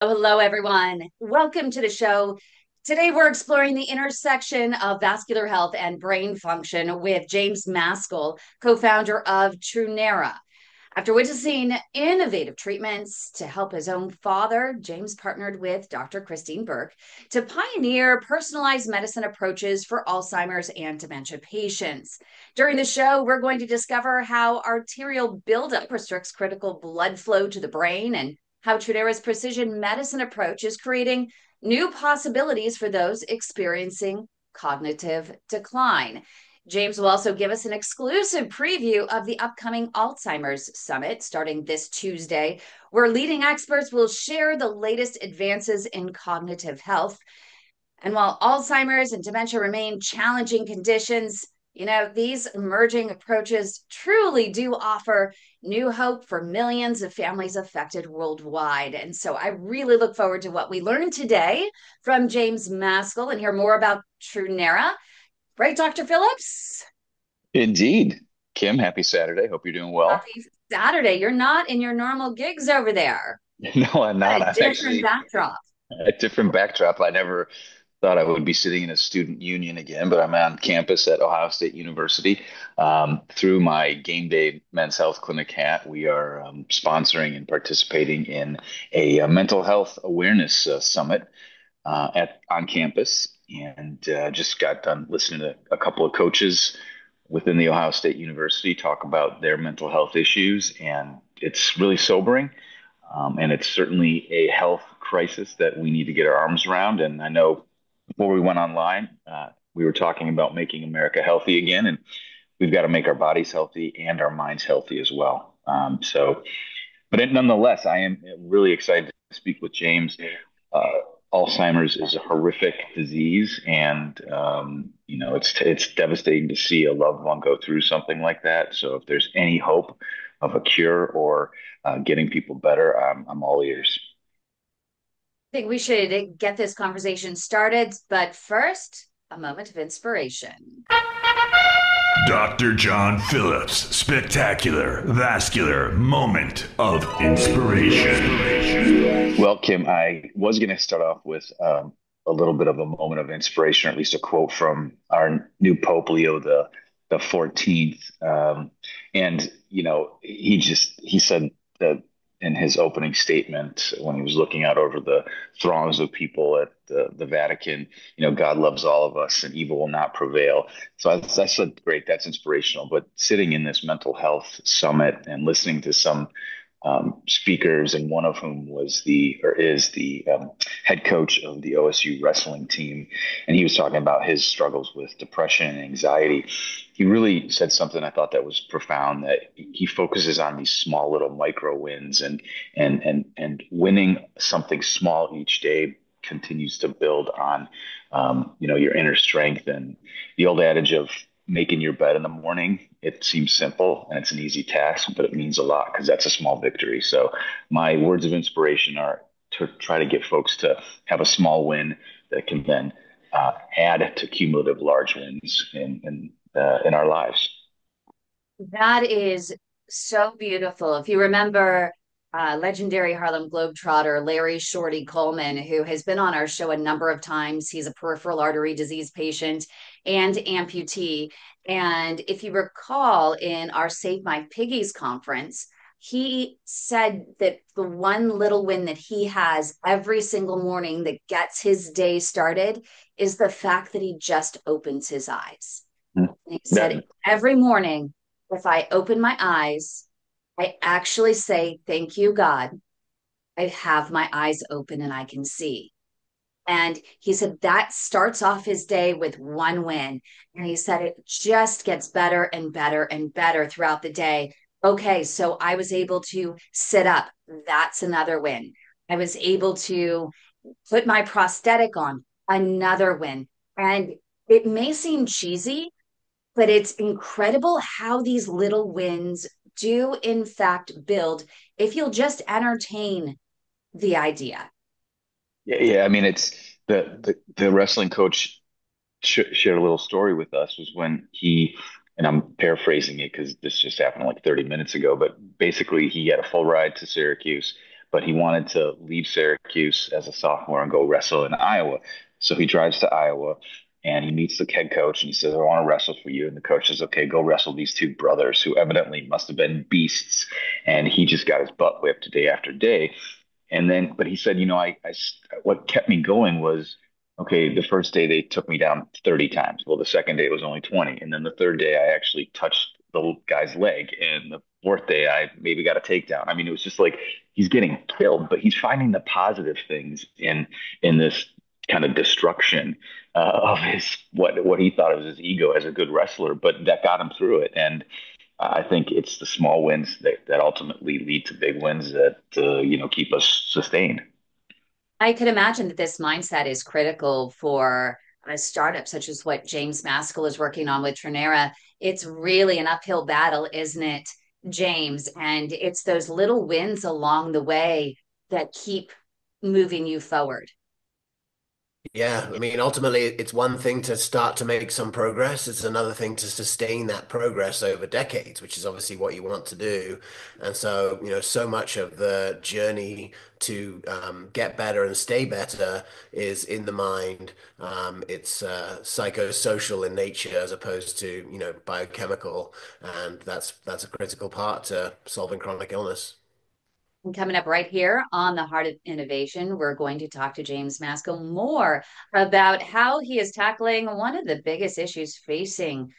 Oh, hello, everyone. Welcome to the show. Today, we're exploring the intersection of vascular health and brain function with James Maskell, co founder of Truneura. After witnessing innovative treatments to help his own father, James partnered with Dr. Christine Burke to pioneer personalized medicine approaches for Alzheimer's and dementia patients. During the show, we're going to discover how arterial buildup restricts critical blood flow to the brain and how Truneura's precision medicine approach is creating new possibilities for those experiencing cognitive decline. James will also give us an exclusive preview of the upcoming Alzheimer's Summit starting this Tuesday, where leading experts will share the latest advances in cognitive health. And while Alzheimer's and dementia remain challenging conditions, these emerging approaches truly do offer new hope for millions of families affected worldwide. And so I really look forward to what we learned today from James Maskell and hear more about Truneura. Right, Dr. Phillips? Indeed. Kim, happy Saturday. Hope you're doing well. Happy Saturday. You're not in your normal gigs over there. No, I'm Got not. a I'm different actually backdrop. a different backdrop. I never thought I would be sitting in a student union again, but I'm on campus at Ohio State University. Through my game day men's health clinic hat, we are sponsoring and participating in a mental health awareness summit at on campus, and just got done listening to a couple of coaches within the Ohio State University talk about their mental health issues, and it's really sobering. And it's certainly a health crisis that we need to get our arms around. And I know before we went online, we were talking about making America healthy again, and we've got to make our bodies healthy and our minds healthy as well. Nonetheless, I am really excited to speak with James. Uh, Alzheimer's is a horrific disease, and it's devastating to see a loved one go through something like that. So, if there's any hope of a cure or getting people better, I'm all ears. I think we should get this conversation started, but first, a moment of inspiration. Dr. John Phillips' spectacular vascular moment of inspiration. Well, Kim, I was going to start off with a little bit of a moment of inspiration, or at least a quote from our new Pope Leo the 14th. And he said that in his opening statement when he was looking out over the throngs of people at the Vatican, God loves all of us and evil will not prevail. So I said, great, that's inspirational. But sitting in this mental health summit and listening to some speakers, and one of whom was or is the head coach of the OSU wrestling team. And he was talking about his struggles with depression and anxiety. He really said something I thought that was profound, that he focuses on these small little micro wins, and winning something small each day continues to build on your inner strength. And the old adage of making your bed in the morning, it seems simple and it's an easy task, but it means a lot because that's a small victory. So my words of inspiration are to try to get folks to have a small win that can then add to cumulative large wins in our lives. That is so beautiful. If you remember legendary Harlem Globetrotter Larry Shorty Coleman, who has been on our show a number of times, he's a peripheral artery disease patient and amputee. And if you recall, in our Save My Piggies conference, he said that the one little win that he has every single morning that gets his day started is the fact that he just opens his eyes. And he said, That, every morning, if I open my eyes, I actually say, thank you, God. I have my eyes open and I can see. And he said that starts off his day with one win. And he said it just gets better and better and better throughout the day. Okay, so I was able to sit up. That's another win. I was able to put my prosthetic on. Another win. And it may seem cheesy, but it's incredible how these little wins do, in fact, build if you'll just entertain the idea. yeah, I mean, it's the wrestling coach shared a little story with us was when and I'm paraphrasing it because this just happened like 30 minutes ago, but basically he had a full ride to Syracuse, but he wanted to leave Syracuse as a sophomore and go wrestle in Iowa. So he drives to Iowa and he meets the head coach and he says, I want to wrestle for you. And the coach says, okay, go wrestle these two brothers who evidently must have been beasts. And he just got his butt whipped day after day. And then, but he said, what kept me going was, okay, the first day they took me down 30 times. Well, the second day it was only 20. And then the third day I actually touched the guy's leg. And the fourth day I maybe got a takedown. I mean, it was just like he's getting killed, but he's finding the positive things in this kind of destruction of his what he thought of his ego as a good wrestler, but that got him through it. And I think it's the small wins that ultimately lead to big wins that keep us sustained. I could imagine that this mindset is critical for a startup such as what James Maskell is working on with Truneura. It's really an uphill battle, isn't it, James? And it's those little wins along the way that keep moving you forward. Yeah, I mean, ultimately, it's one thing to start to make some progress. It's another thing to sustain that progress over decades, which is obviously what you want to do. And so, so much of the journey to get better and stay better is in the mind. It's psychosocial in nature as opposed to, biochemical, and that's a critical part to solving chronic illness. And coming up right here on the Heart of Innovation, we're going to talk to James Maskell more about how he is tackling one of the biggest issues facing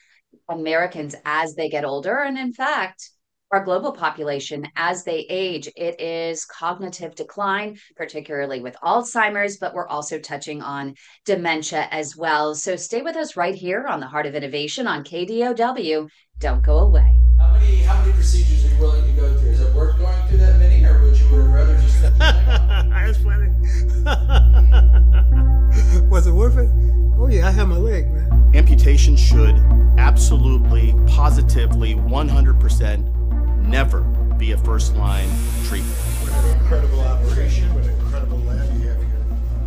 Americans as they get older. And in fact, our global population as they age, it is cognitive decline, particularly with Alzheimer's, but we're also touching on dementia as well. So stay with us right here on the Heart of Innovation on KDOW. Don't go away. How many procedures are you willing to go through? Is it worth going through that many, or would you rather just cut your leg off? That's funny. Was it worth it? Oh yeah, I have my leg, man. Amputation should absolutely, positively, 100% never be a first-line treatment. What an incredible operation, what an incredible lab you have here.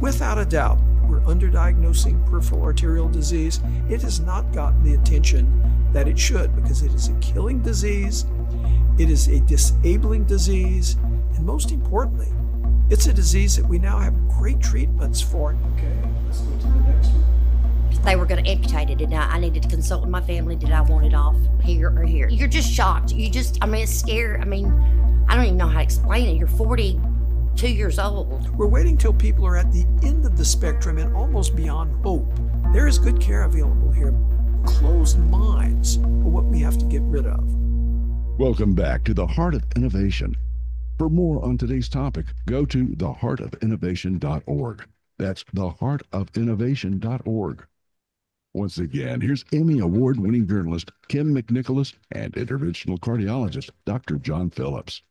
Without a doubt, we're underdiagnosing peripheral arterial disease. It has not gotten the attention that it should because it is a killing disease, it is a disabling disease, and most importantly, it's a disease that we now have great treatments for. Okay, let's go to the next one. They were going to amputate it, and I needed to consult with my family. Did I want it off here or here? You're just shocked. It's scary. I mean, I don't even know how to explain it. You're 42 years old. We're waiting till people are at the end of the spectrum and almost beyond hope. There is good care available here. Closed minds are what we have to get rid of. Welcome back to the Heart of Innovation. For more on today's topic, go to theheartofinnovation.org. That's theheartofinnovation.org. Once again, here's Emmy Award-winning journalist Kim McNicholas and interventional cardiologist Dr. John Phillips.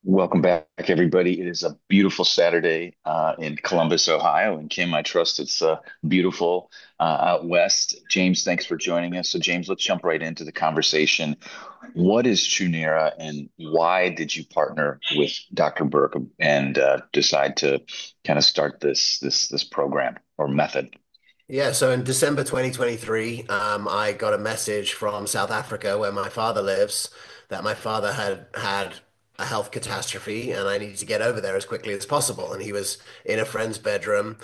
Welcome back, everybody. It is a beautiful Saturday in Columbus, Ohio. And Kim, I trust it's beautiful out west. James, thanks for joining us. So, James, let's jump right into the conversation. What is Truneura, and why did you partner with Dr. Burke and decide to kind of start this program or method? Yeah, so in December 2023, I got a message from South Africa, where my father lives, that my father had a health catastrophe and I needed to get over there as quickly as possible. And he was in a friend's bedroom.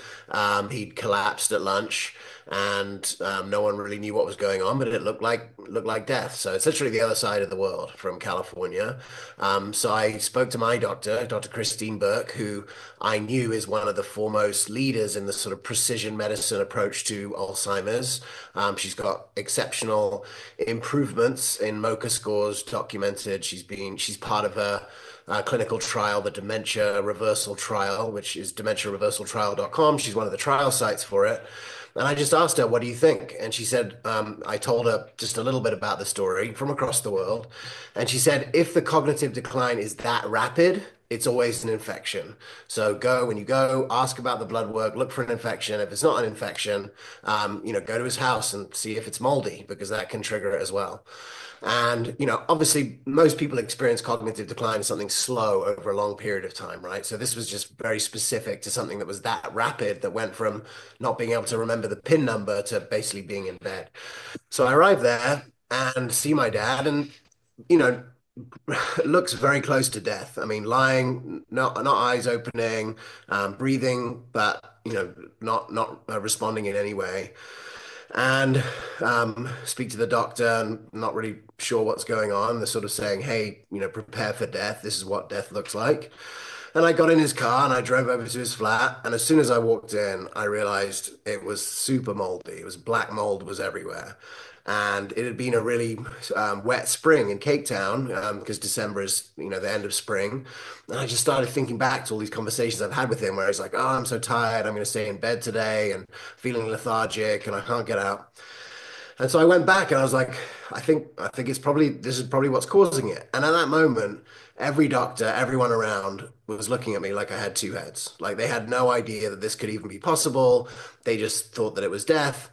He'd collapsed at lunch, and no one really knew what was going on, but it looked like death. So it's literally the other side of the world from California. So I spoke to my doctor, Dr. Christine Burke, who I knew is one of the foremost leaders in the sort of precision medicine approach to Alzheimer's. She's got exceptional improvements in MoCA scores documented. She's part of a clinical trial, the Dementia Reversal Trial, which is dementiareversaltrial.com. She's one of the trial sites for it. And I just asked her, what do you think? And she said, I told her just a little bit about the story from across the world. And she said, if the cognitive decline is that rapid, it's always an infection. So when you go, ask about the blood work, look for an infection. If it's not an infection, go to his house and see if it's moldy, because that can trigger it as well. And, obviously most people experience cognitive decline as something slow over a long period of time, right? So this was just very specific to something that was that rapid, that went from not being able to remember the PIN number to basically being in bed. So I arrived there and see my dad, and, looks very close to death. I mean, lying, not eyes opening, breathing, but not responding in any way. And speak to the doctor and not really sure what's going on. They're sort of saying, hey, prepare for death. This is what death looks like. And I got in his car and I drove over to his flat. And as soon as I walked in, I realized it was super moldy. It was black mold was everywhere. And it had been a really wet spring in Cape Town because December is, the end of spring. And I just started thinking back to all these conversations I've had with him where he's like, oh, I'm so tired. I'm going to stay in bed today and feeling lethargic and I can't get out. And so I went back and I was like, I think this is probably what's causing it. And at that moment, every doctor, everyone around was looking at me like I had two heads. Like they had no idea that this could even be possible. They just thought that it was death.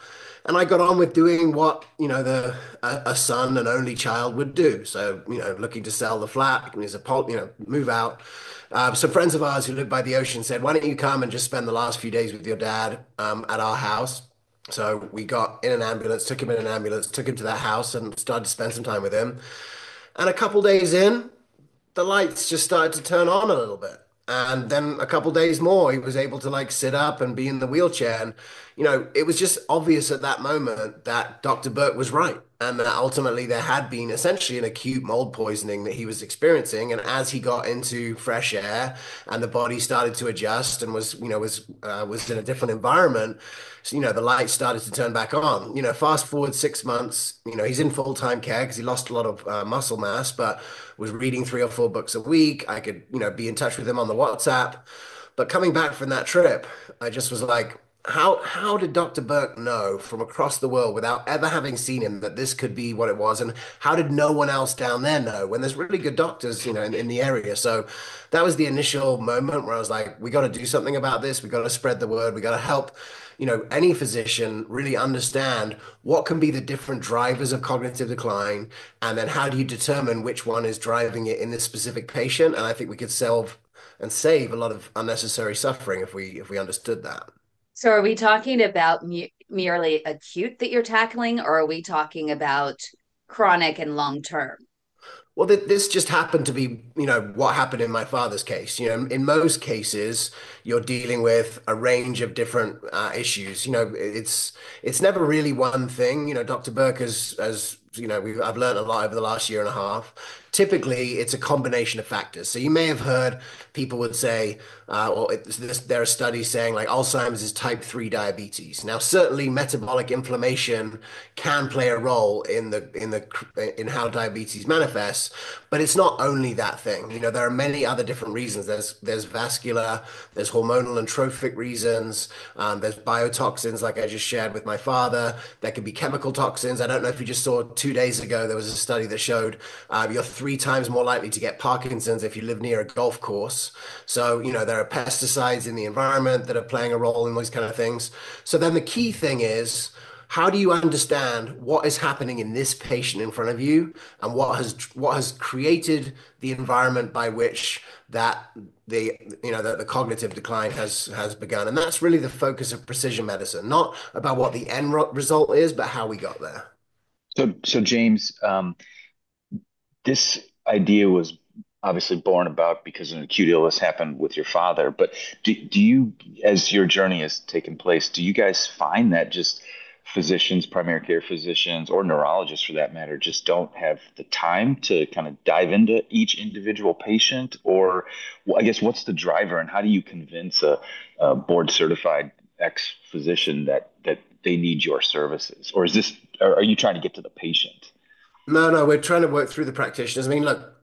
And I got on with doing what, a son and only child would do. So, looking to sell the flat, move out. Some friends of ours who live by the ocean said, why don't you come and just spend the last few days with your dad at our house? So we got in an ambulance, took him in an ambulance, took him to that house and started to spend some time with him. And a couple days in, the lights just started to turn on a little bit. And then a couple days more, he was able to like sit up and be in the wheelchair. And, it was just obvious at that moment that Dr. Burke was right. And that ultimately there had been essentially an acute mold poisoning that he was experiencing. And as he got into fresh air and the body started to adjust and was in a different environment, so, the lights started to turn back on. Fast forward 6 months, he's in full-time care because he lost a lot of muscle mass, but was reading 3 or 4 books a week. I could, be in touch with him on the WhatsApp. But coming back from that trip, I just was like, how did Dr. Burke know from across the world without ever having seen him that this could be what it was? And how did no one else down there know when there's really good doctors, in the area? So that was the initial moment where I was like, we got to do something about this. We got to spread the word. We got to help, any physician really understand what can be the different drivers of cognitive decline. And then how do you determine which one is driving it in this specific patient? And I think we could solve and save a lot of unnecessary suffering if we understood that. So are we talking about merely acute that you're tackling, or are we talking about chronic and long term? Well, this just happened to be, what happened in my father's case. In most cases, you're dealing with a range of different issues. It's never really one thing. Dr. Burke as I've learned a lot over the last year and a half. Typically, it's a combination of factors. So you may have heard people would say, there are studies saying like Alzheimer's is type 3 diabetes. Now, certainly metabolic inflammation can play a role in how diabetes manifests, but it's not only that thing. There are many other different reasons. There's vascular, there's hormonal and trophic reasons, there's biotoxins like I just shared with my father. There could be chemical toxins. I don't know if you just saw 2 days ago, there was a study that showed you're 3 times more likely to get Parkinson's if you live near a golf course. So, there are pesticides in the environment that are playing a role in these kind of things. So then the key thing is, how do you understand what is happening in this patient in front of you and what has created the environment by which the cognitive decline has begun? And that's really the focus of precision medicine, not about what the end result is, but how we got there. So James, this idea was obviously born about because an acute illness happened with your father. But do you, as your journey has taken place, do you guys find that just physicians, primary care physicians, or neurologists for that matter, just don't have the time to kind of dive into each individual patient? Or well, I guess what's the driver, and how do you convince a board certified ex physician that they need your services? Or are you trying to get to the patient? No, we're trying to work through the practitioners. I mean, look,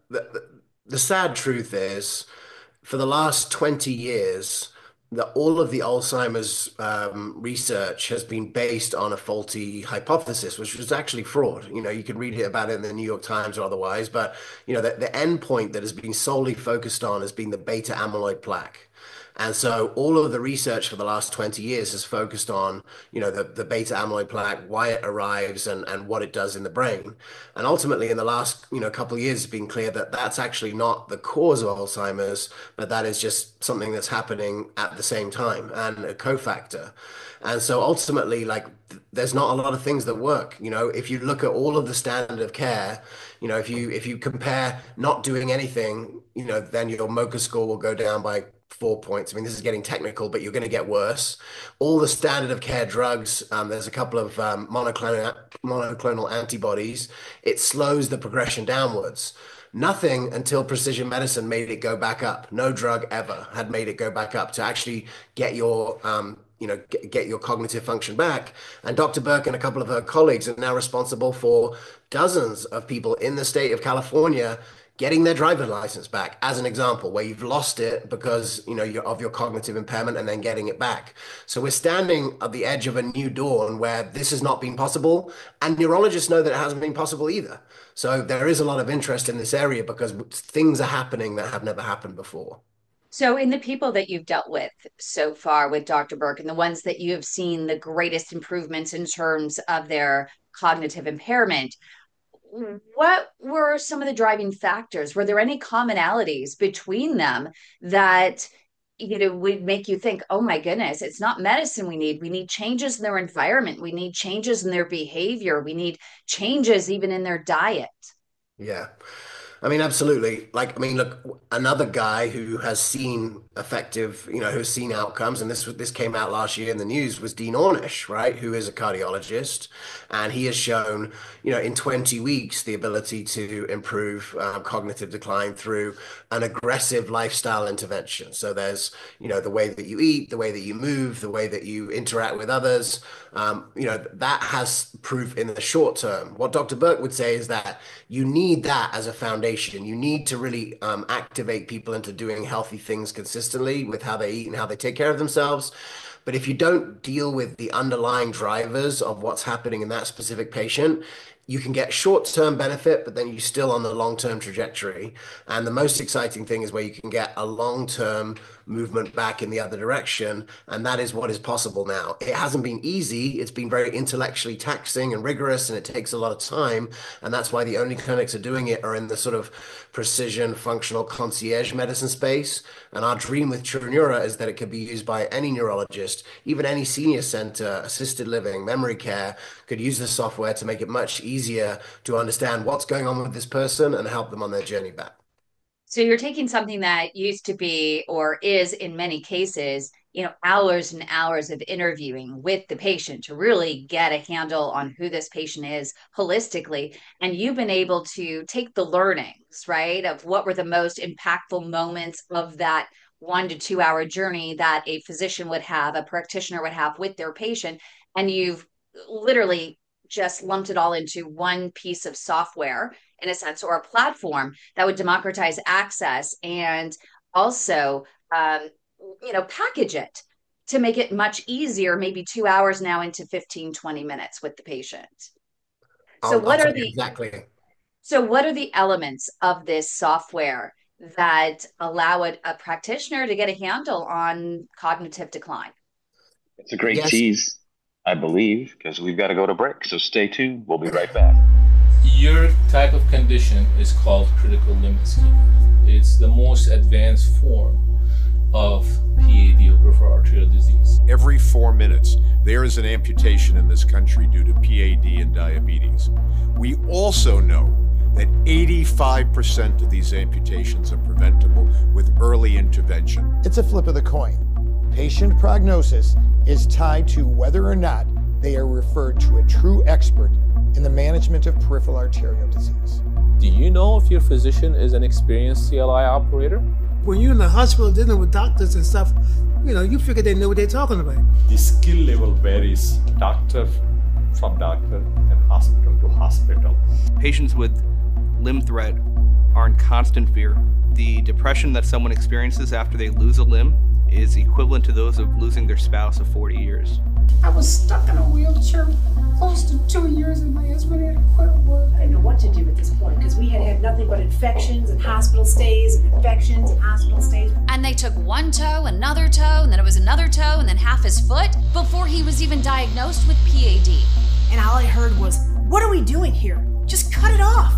the sad truth is, for the last 20 years, all of the Alzheimer's research has been based on a faulty hypothesis, which was actually fraud. You can read about it in the New York Times or otherwise, but the end point that has been solely focused on has been the beta amyloid plaque. And so all of the research for the last 20 years has focused on, the beta amyloid plaque, why it arrives and what it does in the brain. And ultimately in the last, couple of years, it's been clear that that's actually not the cause of Alzheimer's, but that is just something that's happening at the same time and a cofactor. And so ultimately, there's not a lot of things that work. If you look at all of the standard of care, if you compare not doing anything, then your MoCA score will go down by 4 points. I mean, this is getting technical, but you're going to get worse. All the standard of care drugs, there's a couple of monoclonal antibodies. It slows the progression downwards. Nothing until precision medicine made it go back up. No drug ever had made it go back up to actually get your get your cognitive function back. And Dr. Burke and a couple of her colleagues are now responsible for dozens of people in the state of California getting their driver's license back, as an example, where you've lost it because of your cognitive impairment and then getting it back. So we're standing at the edge of a new dawn where this has not been possible, and neurologists know that it hasn't been possible either. So there is a lot of interest in this area because things are happening that have never happened before. So in the people that you've dealt with so far with Dr. Burke and the ones that you have seen the greatest improvements in terms of their cognitive impairment, what were some of the driving factors? Were there any commonalities between them that would make you think, oh my goodness, it's not medicine we need changes in their environment, we need changes in their behavior, we need changes even in their diet? Yeah. I mean, absolutely. Look, another guy who has seen effective, who's seen outcomes, and this came out last year in the news, was Dean Ornish, right? Who is a cardiologist, and he has shown, in 20 weeks, the ability to improve cognitive decline through an aggressive lifestyle intervention. So there's, the way that you eat, the way that you move, the way that you interact with others, that has proof in the short term. What Dr. Burke would say is that you need that as a foundation. You need to really activate people into doing healthy things consistently with how they eat and how they take care of themselves. But if you don't deal with the underlying drivers of what's happening in that specific patient, you can get short-term benefit, but then you're still on the long-term trajectory. And the most exciting thing is where you can get a long-term movement back in the other direction. And that is what is possible now. It hasn't been easy. It's been very intellectually taxing and rigorous, and it takes a lot of time. And that's why the only clinics are doing it are in the sort of precision functional concierge medicine space. And our dream with Truneura is that it could be used by any neurologist, even any senior center, assisted living, memory care could use this software to make it much easier to understand what's going on with this person and help them on their journey back. So you're taking something that used to be, or is in many cases, hours and hours of interviewing with the patient to really get a handle on who this patient is holistically. And you've been able to take the learnings, right, of what were the most impactful moments of that 1 to 2 hour journey that a physician would have, a practitioner would have with their patient. And you've literally just lumped it all into one piece of software, in a sense, or a platform that would democratize access and also, package it to make it much easier, maybe 2 hours now into 15, 20 minutes with the patient. So what are the elements of this software that allow a practitioner to get a handle on cognitive decline? It's a great tease, I believe, because we've got to go to break. So stay tuned. We'll be right back. Your type of condition is called critical limb ischemia. It's the most advanced form of PAD, or peripheral arterial disease. Every 4 minutes, there is an amputation in this country due to PAD and diabetes. We also know that 85% of these amputations are preventable with early intervention. It's a flip of the coin. Patient prognosis is tied to whether or not they are referred to a true expert in the management of peripheral arterial disease. Do you know if your physician is an experienced CLI operator? When you're in the hospital dealing with doctors and stuff, you figure they know what they're talking about. The skill level varies doctor from doctor and hospital to hospital. Patients with limb threat are in constant fear. The depression that someone experiences after they lose a limb is equivalent to those of losing their spouse of 40 years. I was stuck in a wheelchair close to 2 years and my husband had to quit work. I didn't know what to do at this point because we had had nothing but infections and hospital stays and infections and hospital stays. And they took one toe, another toe, and then it was another toe, and then half his foot before he was even diagnosed with PAD. And all I heard was, "What are we doing here? Just cut it off."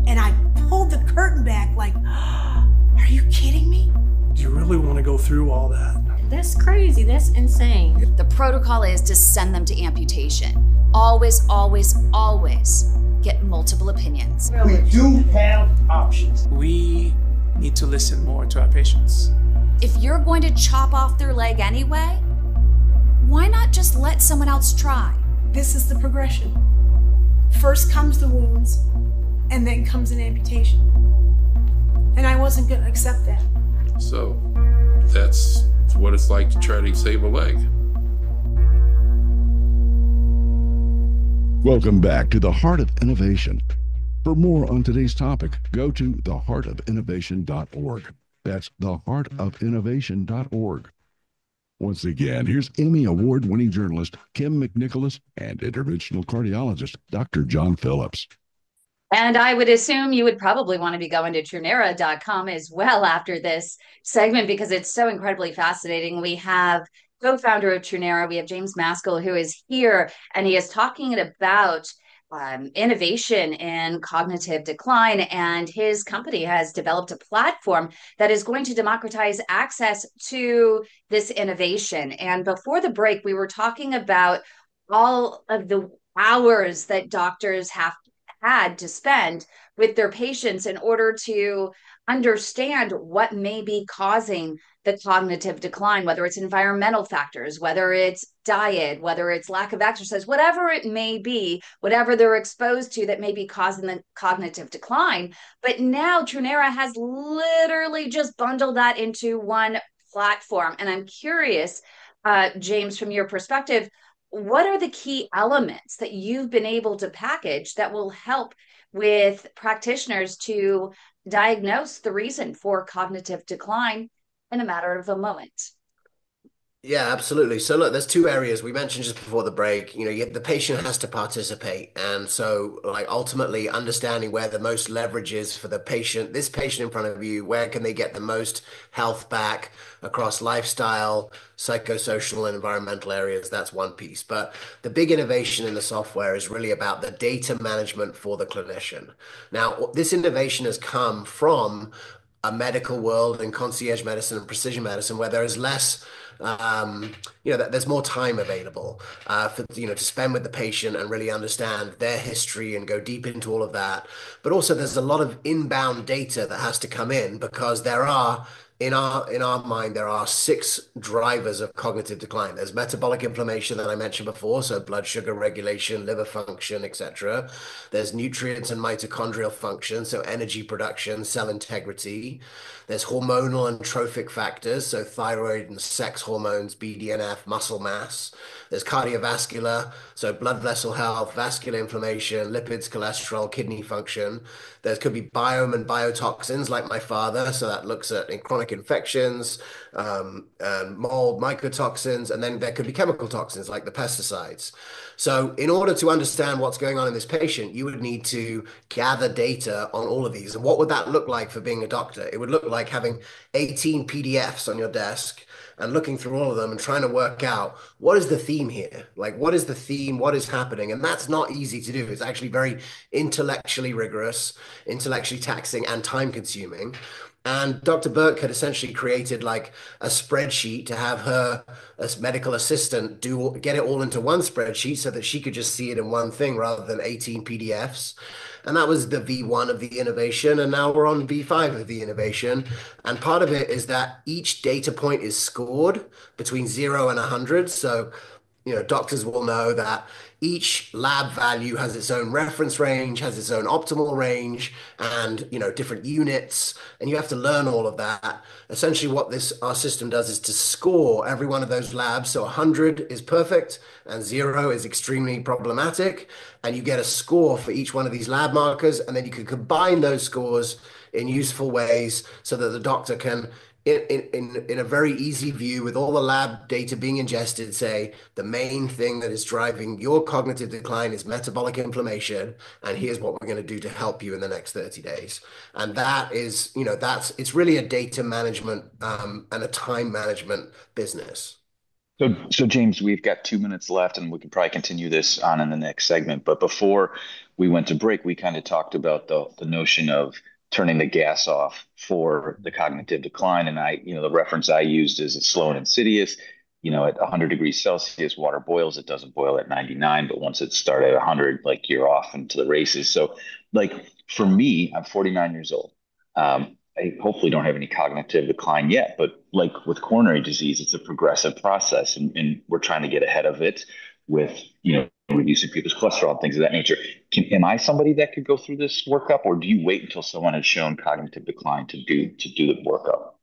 And I pulled the curtain back like, "Are you kidding me?" Do you really want to go through all that? That's crazy. That's insane. The protocol is to send them to amputation. Always, always, always get multiple opinions. We do have options. We need to listen more to our patients. If you're going to chop off their leg anyway, why not just let someone else try? This is the progression. First comes the wounds, and then comes an amputation. And I wasn't going to accept that. So that's what it's like to try to save a leg. Welcome back to the Heart of Innovation. For more on today's topic, go to theheartofinnovation.org. That's theheartofinnovation.org. Once again, here's Emmy Award-winning journalist Kim McNicholas and interventional cardiologist Dr. John Phillips. And I would assume you would probably want to be going to Truneura.com as well after this segment because it's so incredibly fascinating. We have co-founder of Truneura, we have James Maskell, who is here, and he is talking about innovation in cognitive decline. And his company has developed a platform that is going to democratize access to this innovation. And before the break, we were talking about all of the hours that doctors had to spend with their patients in order to understand what may be causing the cognitive decline, whether it's environmental factors, whether it's diet, whether it's lack of exercise, whatever it may be, whatever they're exposed to that may be causing the cognitive decline. But now Truneura has literally just bundled that into one platform. And I'm curious, James, from your perspective, what are the key elements that you've been able to package that will help with practitioners to diagnose the reason for cognitive decline in a matter of a moment? Yeah, absolutely. So look, there's two areas we mentioned just before the break. The patient has to participate. And so like ultimately understanding where the most leverage is for the patient, this patient in front of you, where can they get the most health back across lifestyle, psychosocial and environmental areas. That's one piece. But the big innovation in the software is really about the data management for the clinician. Now, this innovation has come from a medical world and concierge medicine and precision medicine where there is less there's more time available to spend with the patient and really understand their history and go deep into all of that. But also there's a lot of inbound data that has to come in because there are in our mind, there are 6 drivers of cognitive decline. There's metabolic inflammation that I mentioned before, so blood sugar regulation, liver function, etc. There's nutrients and mitochondrial function, so energy production, cell integrity. There's hormonal and trophic factors, so thyroid and sex hormones, BDNF, muscle mass. There's cardiovascular, so blood vessel health, vascular inflammation, lipids, cholesterol, kidney function. There could be biome and biotoxins like my father, so that looks at chronic infections, mold, mycotoxins, and then there could be chemical toxins like the pesticides. So in order to understand what's going on in this patient, you would need to gather data on all of these. And what would that look like for being a doctor? It would look like having 18 PDFs on your desk and looking through all of them and trying to work out what is the theme here? Like, what is the theme? What is happening? And that's not easy to do. It's actually very intellectually rigorous, intellectually taxing, and time consuming. And Dr. Burke had essentially created like a spreadsheet to have her as medical assistant get it all into one spreadsheet so that she could just see it in one thing rather than 18 PDFs. And that was the V1 of the innovation. And now we're on V5 of the innovation. And part of it is that each data point is scored between 0 and 100. So, doctors will know that each lab value has its own reference range, has its own optimal range, and different units, and you have to learn all of that. Essentially what our system does is to score every one of those labs. So 100 is perfect and 0 is extremely problematic, and you get a score for each one of these lab markers, and then you can combine those scores in useful ways so that the doctor can in a very easy view with all the lab data being ingested, say the main thing that is driving your cognitive decline is metabolic inflammation, and here's what we're going to do to help you in the next 30 days. And that is, it's really a data management and a time management business. So James, we've got 2 minutes left, and we can probably continue this on in the next segment. But before we went to break, we kind of talked about the notion of turning the gas off for the cognitive decline. And the reference I used is it's slow and insidious. At 100 degrees Celsius, water boils. It doesn't boil at 99, but once it starts at 100, like you're off into the races. So, like for me, I'm 49 years old. I hopefully don't have any cognitive decline yet, but like with coronary disease, it's a progressive process, and we're trying to get ahead of it with, reducing people's cholesterol and things of that nature. Am I somebody that could go through this workup, or do you wait until someone has shown cognitive decline to do the workup?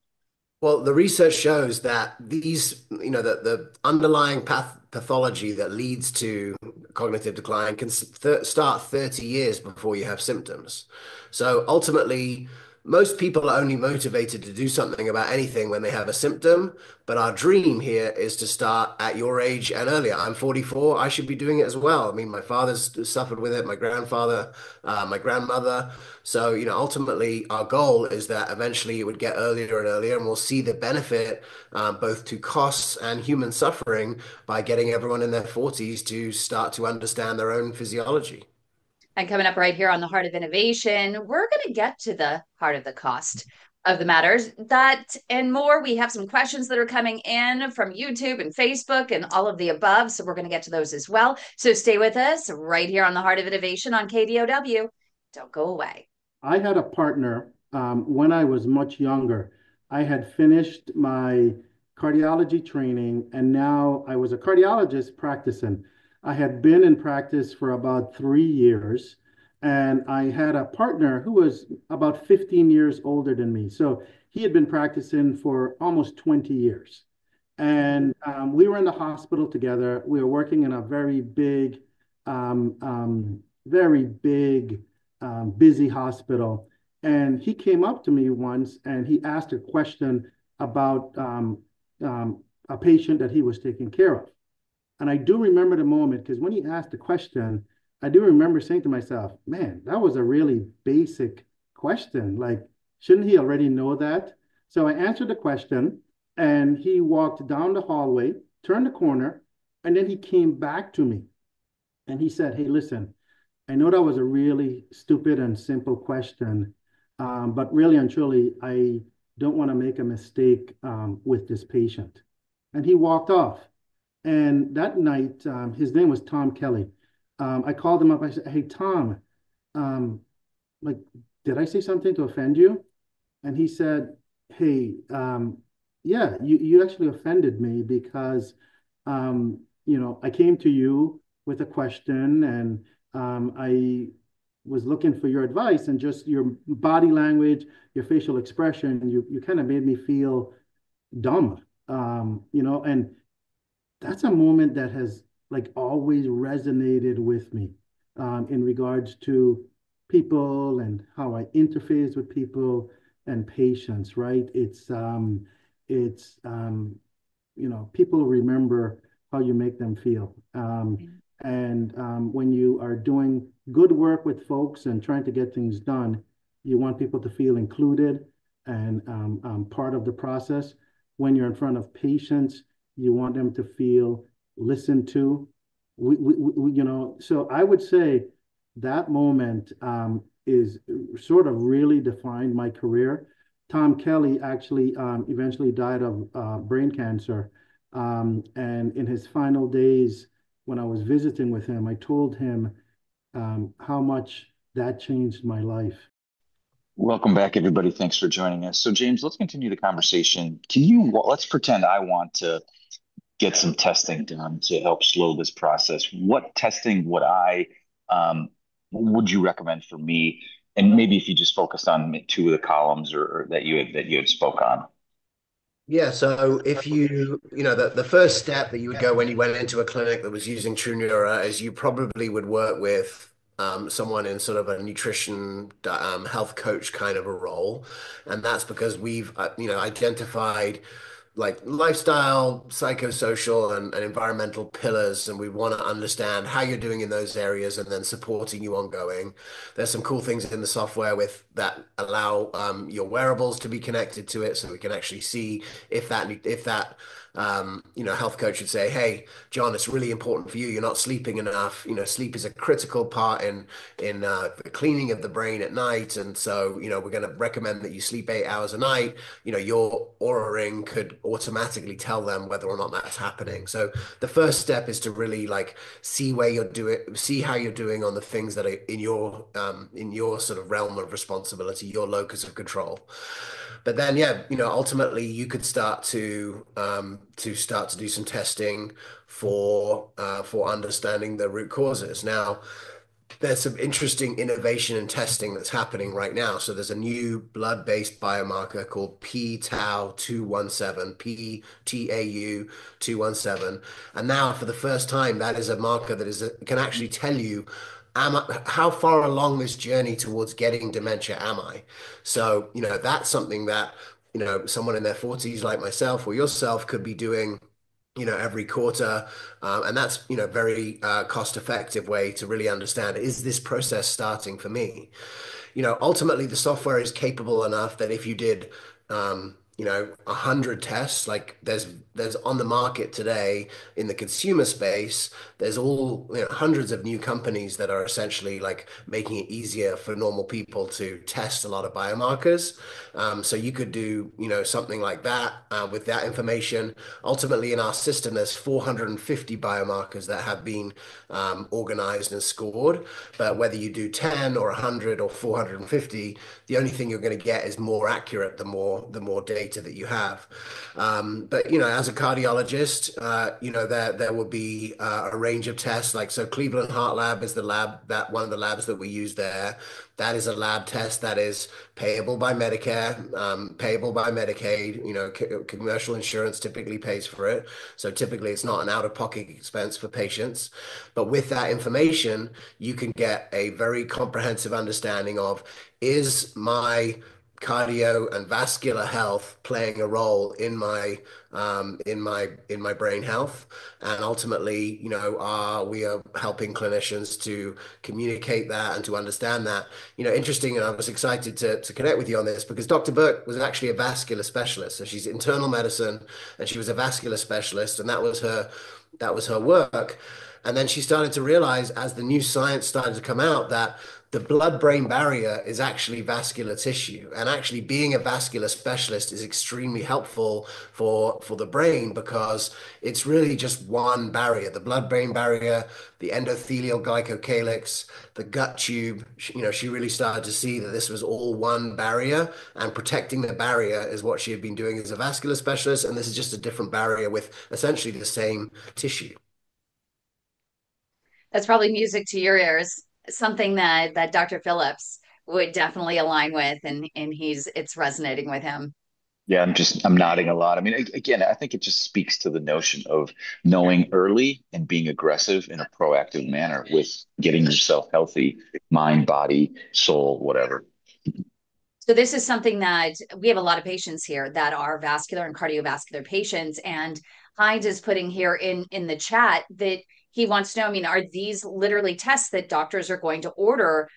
Well, the research shows that the underlying pathology that leads to cognitive decline can start 30 years before you have symptoms. So ultimately, most people are only motivated to do something about anything when they have a symptom, but our dream here is to start at your age and earlier. I'm 44. I should be doing it as well. I mean, my father's suffered with it, my grandfather, my grandmother. So, ultimately our goal is that eventually it would get earlier and earlier, and we'll see the benefit both to costs and human suffering by getting everyone in their 40s to start to understand their own physiology. And coming up right here on the Heart of Innovation, we're going to get to the heart of the cost of the matters. That and more. We have some questions that are coming in from YouTube and Facebook and all of the above. So we're going to get to those as well. So stay with us right here on the Heart of Innovation on KDOW. Don't go away. I had a partner when I was much younger. I had finished my cardiology training, and now I was a cardiologist practicing. I had been in practice for about 3 years, and I had a partner who was about 15 years older than me. So he had been practicing for almost 20 years. And we were in the hospital together. We were working in a very big, busy hospital. And he came up to me once and he asked a question about a patient that he was taking care of. And I do remember the moment, because when he asked the question, I do remember saying to myself, man, that was a really basic question. Like, shouldn't he already know that? So I answered the question, and he walked down the hallway, turned the corner, and then he came back to me. And he said, hey, listen, I know that was a really stupid and simple question, but really and truly, I don't want to make a mistake with this patient. And he walked off. And that night, his name was Tom Kelly. I called him up. I said, hey, Tom, did I say something to offend you? And he said, hey, yeah, you actually offended me because, I came to you with a question, and I was looking for your advice, and just your body language, your facial expression, you kind of made me feel dumb, and that's a moment that has always resonated with me in regards to people and how I interface with people and patients, right? People remember how you make them feel. And when you are doing good work with folks and trying to get things done, you want people to feel included and part of the process. When you're in front of patients, you want them to feel listened to. So I would say that moment is sort of really defined my career. Tom Kelly actually eventually died of brain cancer. And in his final days, when I was visiting with him, I told him how much that changed my life. Welcome back, everybody. Thanks for joining us. So, James, let's continue the conversation. Let's pretend I want to get some testing done to help slow this process. What testing would you recommend for me? And maybe if you just focused on 2 of the columns or that you had spoke on. Yeah, so if the first step that you would go when you went into a clinic that was using Truneura is you probably would work with someone in sort of a nutrition health coach kind of a role, and that's because we've identified like lifestyle, psychosocial, and environmental pillars, and we want to understand how you're doing in those areas, and then supporting you ongoing. There's some cool things in the software with that allow your wearables to be connected to it, so we can actually see if that health coach would say, "Hey, John, it's really important for you. You're not sleeping enough. Sleep is a critical part in the cleaning of the brain at night, and so we're going to recommend that you sleep 8 hours a night." Your Aura Ring could automatically tell them whether or not that's happening. So the first step is to really see how you're doing on the things that are in your sort of realm of responsibility, your locus of control. But then, ultimately you could start to do some testing for understanding the root causes. Now, there's some interesting innovation in testing that's happening right now. So there's a new blood-based biomarker called p-tau217, p-tau217. And now for the first time, that is a marker that can actually tell you how far along this journey towards getting dementia am I? So, that's something that, someone in their 40s like myself or yourself could be doing every quarter. And that's, very cost-effective way to really understand, is this process starting for me? Ultimately, the software is capable enough that if you did, 100 tests, like there's on the market today in the consumer space, there's all, hundreds of new companies that are essentially like making it easier for normal people to test a lot of biomarkers. So you could do, something like that with that information. Ultimately, in our system, there's 450 biomarkers that have been organized and scored. But whether you do 10 or 100 or 450, the only thing you're going to get is more accurate the more data that you have. But as a cardiologist, there will be a range of tests. Like, so Cleveland Heart Lab is one of the labs that we use there. That is a lab test that is payable by Medicare, payable by Medicaid. Commercial insurance typically pays for it. So typically it's not an out-of-pocket expense for patients. But with that information, you can get a very comprehensive understanding of, is my cardio and vascular health playing a role in my brain health? And ultimately, we are helping clinicians to communicate that and to understand that. Interesting, and I was excited to connect with you on this because Dr. Burke was actually a vascular specialist. So she's internal medicine and she was a vascular specialist, and that was her work. And then she started to realize, as the new science started to come out, that the blood-brain barrier is actually vascular tissue. And actually being a vascular specialist is extremely helpful for the brain, because it's really just one barrier. The blood-brain barrier, the endothelial glycocalyx, the gut tube, she really started to see that this was all one barrier, and protecting the barrier is what she had been doing as a vascular specialist. And this is just a different barrier with essentially the same tissue. That's probably music to your ears, something that Dr. Phillips would definitely align with, and it's resonating with him. Yeah, I'm nodding a lot. I mean, again, I think it just speaks to the notion of knowing early and being aggressive in a proactive manner with getting yourself healthy, mind, body, soul, whatever. So this is something that we have a lot of patients here that are vascular and cardiovascular patients, and Hyde is putting here in the chat that he wants to know, I mean, are these literally tests that doctors are going to order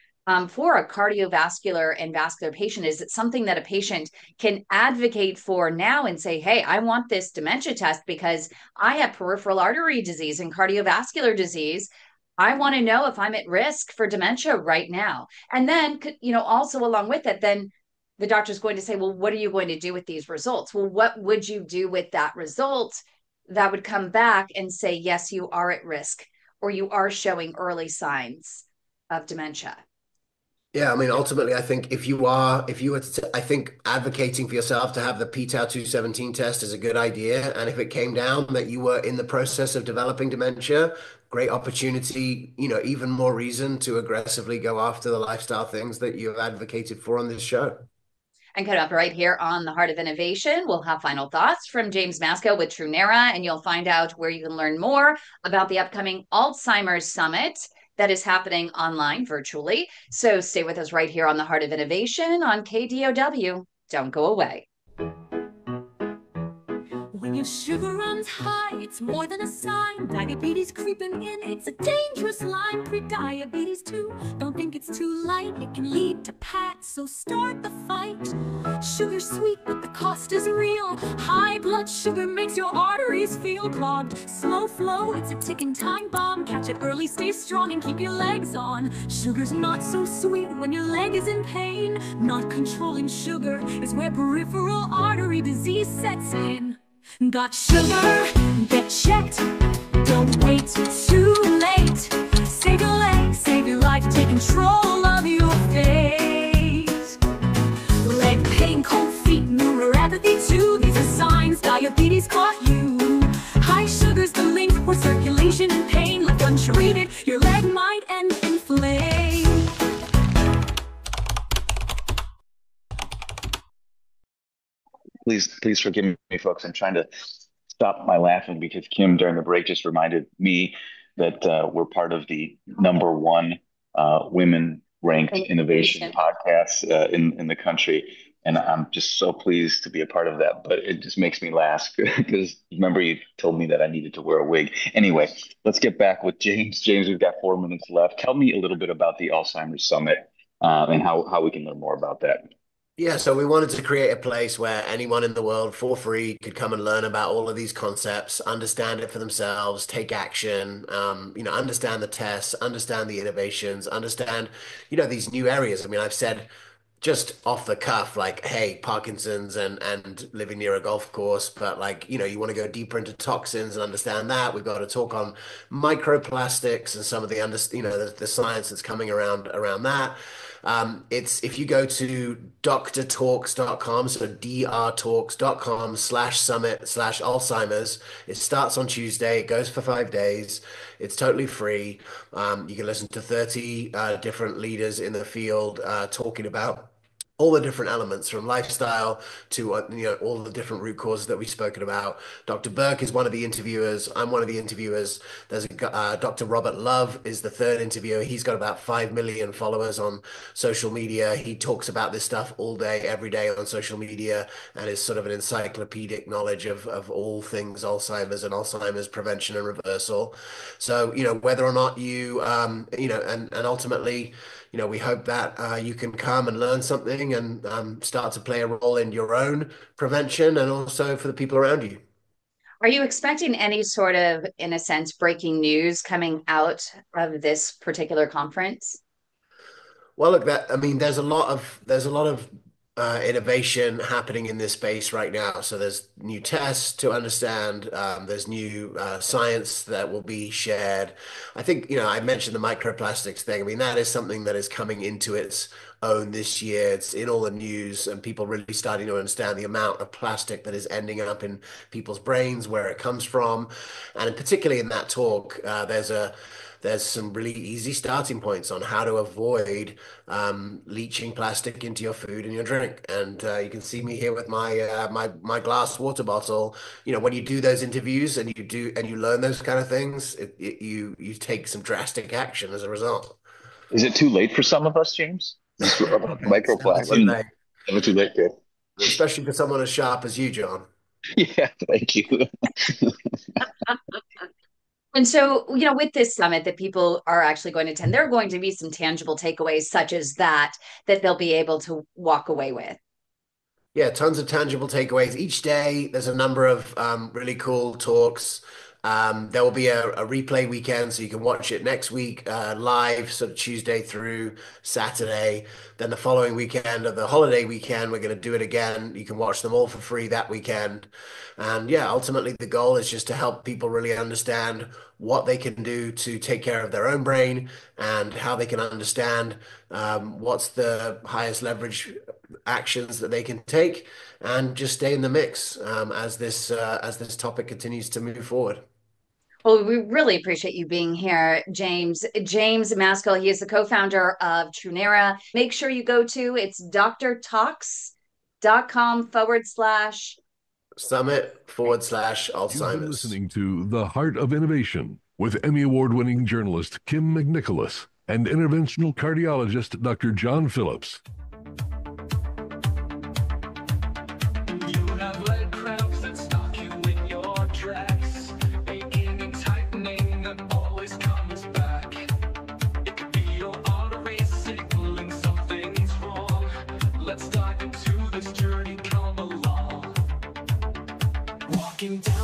for a cardiovascular and vascular patient? Is it something that a patient can advocate for now and say, hey, I want this dementia test because I have peripheral artery disease and cardiovascular disease. I want to know if I'm at risk for dementia right now. And then, also along with it, then the doctor's going to say, well, what are you going to do with these results? Well, what would you do with that result that would come back and say, yes, you are at risk, or you are showing early signs of dementia? Yeah, I mean, ultimately, I think if you were to, I think advocating for yourself to have the p-tau217 test is a good idea. And if it came down that you were in the process of developing dementia, great opportunity, even more reason to aggressively go after the lifestyle things that you have advocated for on this show. And coming up right here on the Heart of Innovation, we'll have final thoughts from James Masco with Truneura, and you'll find out where you can learn more about the upcoming Alzheimer's Summit that is happening online virtually. So stay with us right here on the Heart of Innovation on KDOW. Don't go away. When your sugar runs high, it's more than a sign. Diabetes creeping in, it's a dangerous line. Pre-diabetes too, don't think it's too light. It can lead to PATS, so start the fight. Sugar's sweet, but the cost is real. High blood sugar makes your arteries feel clogged. Slow flow, it's a ticking time bomb. Catch it early, stay strong, and keep your legs on. Sugar's not so sweet when your leg is in pain. Not controlling sugar is where peripheral artery disease sets in. Got sugar? Get checked. Don't wait too late. Save your legs, save your life, take control of your fate. Leg pain, cold feet, neuropathy too. These are signs diabetes caught you. High sugar's the link for circulation and pain. Left untreated, your leg might end in flame. Please forgive me, folks. I'm trying to stop my laughing because Kim, during the break, just reminded me that we're part of the #1 women-ranked innovation podcasts in the country. And I'm just so pleased to be a part of that. But it just makes me laugh because remember you told me that I needed to wear a wig. Anyway, let's get back with James. James, we've got 4 minutes left. Tell me a little bit about the Alzheimer's Summit and how we can learn more about that. Yeah, so we wanted to create a place where anyone in the world for free could come and learn about all of these concepts, understand it for themselves, take action, understand the tests, understand the innovations, understand, these new areas. I mean, I've said just off the cuff, like, hey, Parkinson's and living near a golf course, but like, you want to go deeper into toxins and understand that. We've got to talk on microplastics and some of the science that's coming around that. It's if you go to drtalks.com, so drtalks.com/summit/Alzheimer's. It starts on Tuesday. It goes for 5 days. It's totally free. You can listen to 30 different leaders in the field talking about all the different elements from lifestyle to all the different root causes that we've spoken about. Dr. Burke is one of the interviewers. I'm one of the interviewers. There's Dr. Robert Love is the third interviewer. He's got about 5 million followers on social media. He talks about this stuff all day, every day on social media, and is sort of an encyclopedic knowledge of all things Alzheimer's and Alzheimer's prevention and reversal. So, whether or not you, and ultimately, we hope that you can come and learn something and start to play a role in your own prevention and also for the people around you. Are you expecting any sort of, in a sense, breaking news coming out of this particular conference? Well, look, there's a lot of innovation happening in this space right now. So there's new tests to understand. There's new science that will be shared. I think, I mentioned the microplastics thing. I mean, that is something that is coming into its own this year. It's in all the news and people really starting to understand the amount of plastic that is ending up in people's brains, where it comes from. And particularly in that talk, there's some really easy starting points on how to avoid leaching plastic into your food and your drink. And you can see me here with my glass water bottle. When you do those interviews and you learn those kind of things, you take some drastic action as a result. Is it too late for some of us, James? Microplastic. Never too late, good. Especially for someone as sharp as you, John. Yeah, thank you. And so, with this summit that people are actually going to attend, there are going to be some tangible takeaways such as that they'll be able to walk away with. Yeah, tons of tangible takeaways. Each day, there's a number of really cool talks. There will be a replay weekend, so you can watch it next week live, sort of Tuesday through Saturday. Then the following weekend, of the holiday weekend, we're going to do it again. You can watch them all for free that weekend. And yeah, ultimately the goal is just to help people really understand what they can do to take care of their own brain and how they can understand what's the highest leverage actions that they can take and just stay in the mix as this topic continues to move forward. Well, we really appreciate you being here, James. James Maskell, he is the co-founder of Truneura. Make sure you go to, it's drtalks.com/summit/Alzheimer's. You've been listening to The Heart of Innovation with Emmy Award-winning journalist Kim McNicholas and interventional cardiologist Dr. John Phillips. Walking down